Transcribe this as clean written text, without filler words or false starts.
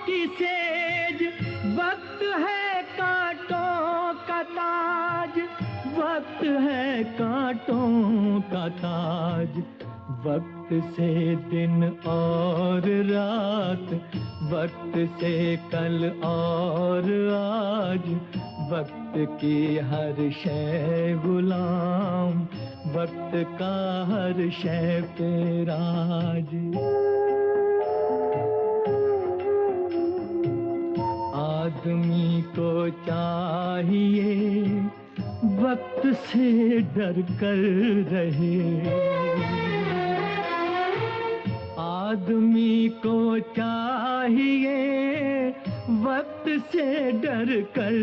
की सेज, वक्त है कांटों का ताज, वक्त है कांटों का ताज। वक्त से दिन और रात, वक्त से कल और आज, वक्त की हर शय गुलाम, वक्त का हर शय पे राज। आदमी को चाहिए वक्त से डर कर रहे, आदमी को चाहिए वक्त से डर कर